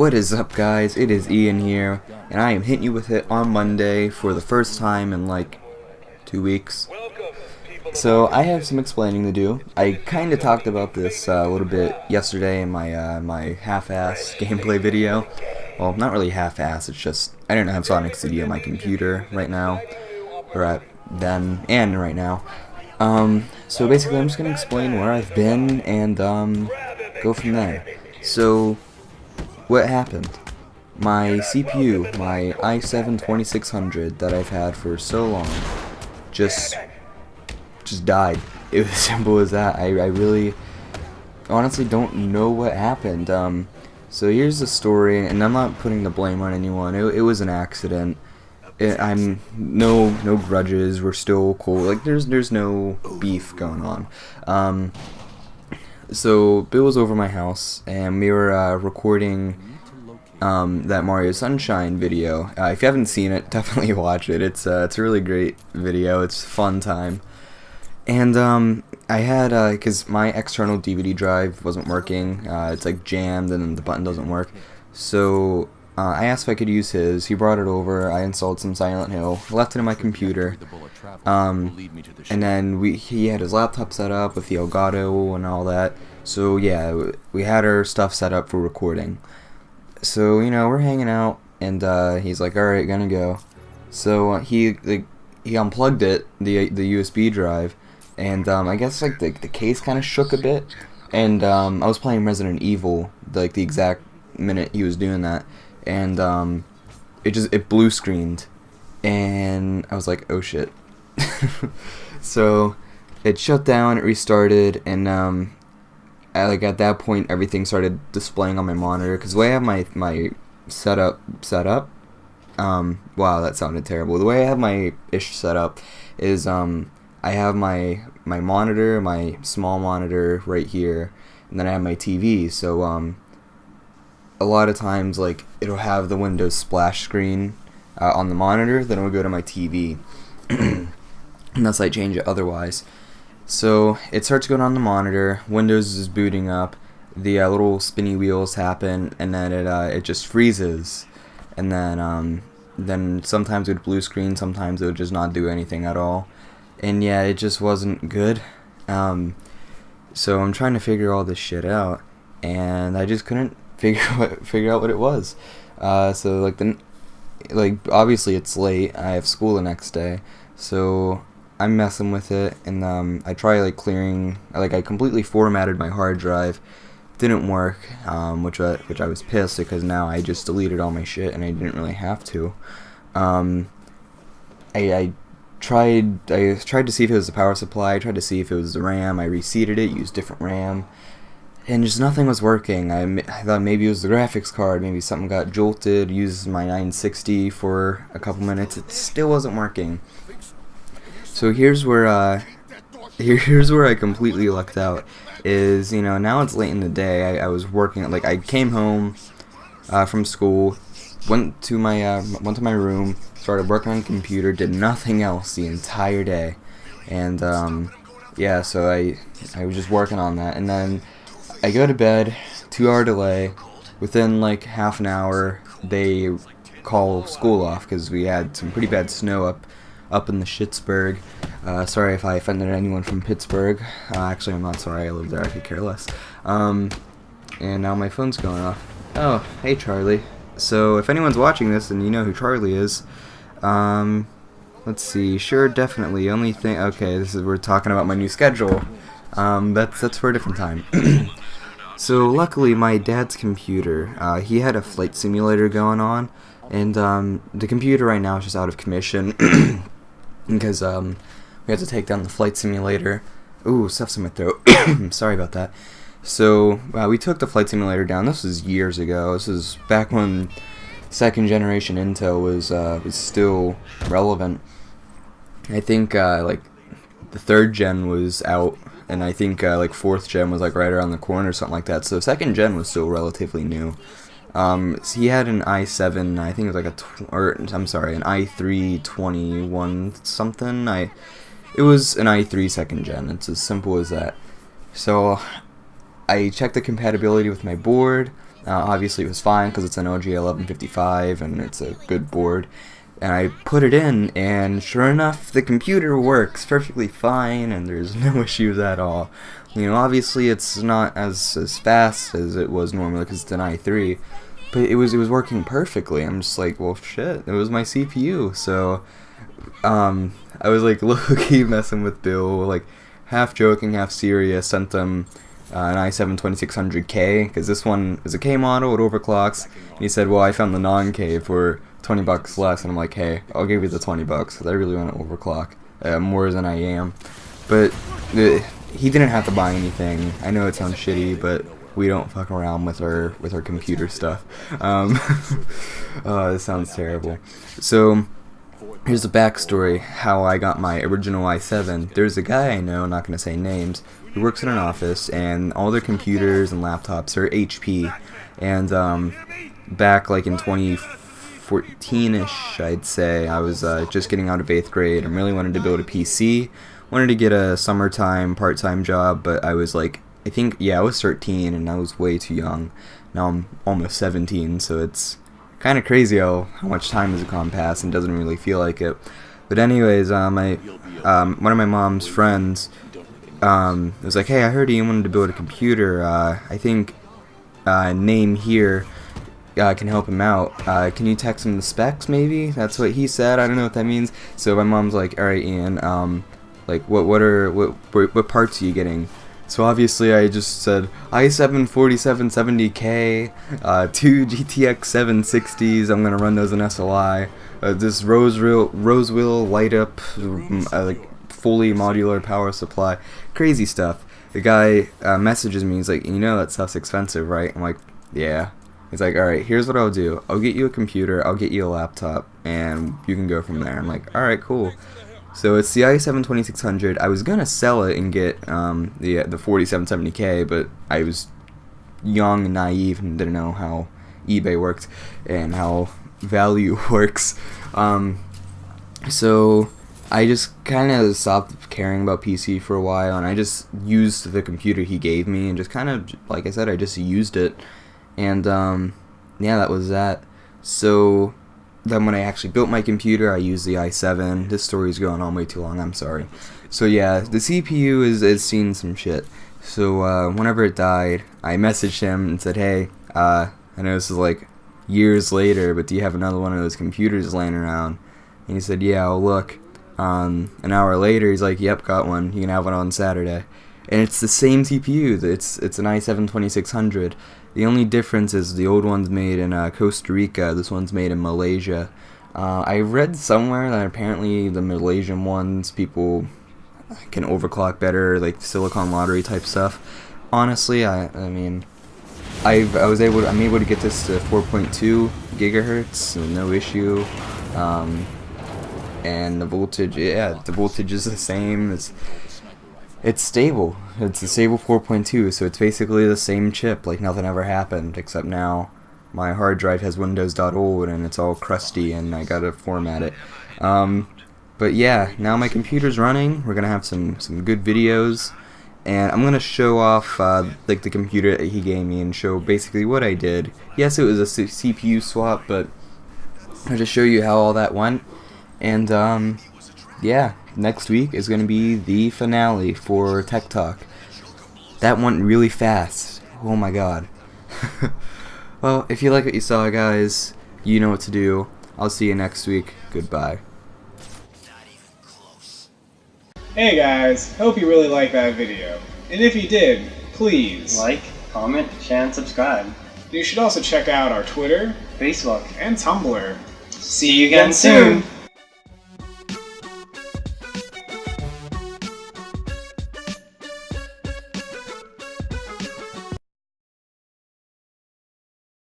What is up, guys? It is Ian here, and I am hitting you with it on Monday for the first time in like 2 weeks. So I have some explaining to do. I kind of talked about this a little bit yesterday in my my half-ass gameplay video. Well, not really half-ass. It's just I didn't have Sonic CD on my computer right now, or at then and right now. So basically, I'm just gonna explain where I've been and go from there. So what happened? My CPU, my i7-2600 that I've had for so long, just died. It was as simple as that. I really honestly don't know what happened. So here's the story, and I'm not putting the blame on anyone. It was an accident. I'm no grudges. We're still cool. Like there's no beef going on. So Bill was over my house, and we were recording that Mario Sunshine video. If you haven't seen it, definitely watch it. It's a really great video. It's a fun time. And I had because my external DVD drive wasn't working. It's like jammed, and the button doesn't work. So I asked if I could use his. He brought it over. I installed some Silent Hill, left it in my computer, and then he had his laptop set up with the Elgato and all that. So yeah, we had our stuff set up for recording. So we're hanging out, and he's like, "All right, gonna go." So he unplugged it, the USB drive, and I guess like the case kind of shook a bit, and I was playing Resident Evil like the exact minute he was doing that. And it blue screened, and I was like, oh shit. So it shut down, it restarted, and at that point everything started displaying on my monitor, because the way I have my setup set up, wow, that sounded terrible. The way I have my ish set up is I have my monitor, my small monitor right here, and then I have my TV. So a lot of times, like, it'll have the Windows splash screen on the monitor, then it'll go to my TV, unless I change it otherwise. So it starts going on the monitor, Windows is booting up, the little spinny wheels happen, and then it just freezes, and then sometimes it would blue screen, sometimes it would just not do anything at all, and yeah, it just wasn't good. So I'm trying to figure all this shit out, and I just couldn't figure out what it was. So obviously it's late. I have school the next day, so I'm messing with it, and I try clearing. I completely formatted my hard drive. Didn't work, which I was pissed, because now I just deleted all my shit and I didn't really have to. I tried to see if it was the power supply. I tried to see if it was the RAM. I reseated it, used different RAM, and just nothing was working. I thought maybe it was the graphics card, maybe something got jolted, used my 960 for a couple minutes, it still wasn't working. So here's where I completely lucked out, is, now it's late in the day, I was working, I came home from school, went to my room, started working on the computer, did nothing else the entire day, and yeah, so I was just working on that, and then I go to bed, 2-hour delay. Within half an hour, they call school off because we had some pretty bad snow up in the Schittsburg. Sorry if I offended anyone from Pittsburgh. Actually, I'm not sorry. I live there. I could care less. And now my phone's going off. Oh, hey Charlie. So if anyone's watching this and you know who Charlie is, let's see. Sure, definitely. Only thing. Okay, we're talking about my new schedule. That's for a different time. So luckily, my dad's computer, he had a flight simulator going on, and the computer right now is just out of commission because we had to take down the flight simulator. Ooh, stuff's in my throat. Sorry about that. So we took the flight simulator down. This was years ago. This was back when second generation Intel was still relevant. I think the third gen was out, and I think fourth gen was right around the corner or something like that. So second gen was still relatively new. So he had an i7, I think it was an i3 21 something. It was an i3 second gen. It's as simple as that. So I checked the compatibility with my board, Obviously it was fine because it's an OG 1155 and it's a good board. And I put it in, and sure enough, the computer works perfectly fine, and there's no issues at all. You know, obviously it's not as fast as it was normally because it's an i3, but it was working perfectly. I'm just like, well, shit, it was my CPU. So, I was like low-key messing with Bill, like half joking, half serious. Sent them an i7 2600K because this one is a K model. It overclocks. And he said, well, I found the non-K for $20 less, and I'm like, hey, I'll give you the $20 because I really want to overclock more than I am. But he didn't have to buy anything. I know it sounds shitty, but we don't fuck around with our computer stuff. This sounds terrible. So here's the backstory how I got my original i7. There's a guy I know, not gonna say names, who works in an office, and all their computers and laptops are HP. And back like in 2014-ish, I'd say, I was just getting out of 8th grade and really wanted to build a PC. Wanted to get a summertime part-time job, but I was like, I was 13 and I was way too young. Now I'm almost 17, so it's kind of crazy how much time has gone past and doesn't really feel like it. But anyways, one of my mom's friends was like, hey, I heard you wanted to build a computer. I think name here can help him out. Can you text him the specs maybe? That's what he said. I don't know what that means. So my mom's like, alright, Ian, like what parts are you getting? So obviously I just said i7 4770K, 2 GTX 760s. I'm gonna run those in SLI. This Rosewheel light up, like fully modular power supply, crazy stuff. The guy messages me. He's like, you know that stuff's expensive, right? I'm like, yeah. He's like, alright, here's what I'll do. I'll get you a computer, I'll get you a laptop, and you can go from there. I'm like, alright, cool. So it's the i7 2600. I was gonna sell it and get the 4770K, but I was young and naive and didn't know how eBay worked and how value works. So I just kind of stopped caring about PC for a while, and I just used the computer he gave me and just kind of, like I said, I just used it. And yeah, that was that. So then when I actually built my computer, I used the i7. This story's going on way too long, I'm sorry. So yeah, the CPU is seeing some shit. So whenever it died, I messaged him and said, hey, I know this is like years later, but do you have another one of those computers laying around? And he said, yeah, I'll look. An hour later, he's like, yep, got one. You can have one on Saturday. And it's the same CPU. It's an i7 2600. The only difference is the old one's made in Costa Rica. This one's made in Malaysia. I read somewhere that apparently the Malaysian ones, people can overclock better, like Silicon Lottery type stuff. Honestly, I'm able to get this to 4.2 gigahertz, no issue. And the voltage, the voltage is the same. It's stable. It's a stable 4.2, so it's basically the same chip, like nothing ever happened, except now my hard drive has Windows.old and it's all crusty and I gotta format it. But yeah, now my computer's running. We're gonna have some good videos, and I'm gonna show off like the computer that he gave me and show basically what I did. Yes, it was a CPU swap, but I'll just show you how all that went. And yeah, next week is going to be the finale for Tech Talk. That went really fast. Oh my god. Well, if you like what you saw, guys, you know what to do. I'll see you next week. Goodbye. Hey guys, hope you really liked that video. And if you did, please like, comment, share, and subscribe. You should also check out our Twitter, Facebook, and Tumblr. See you again soon!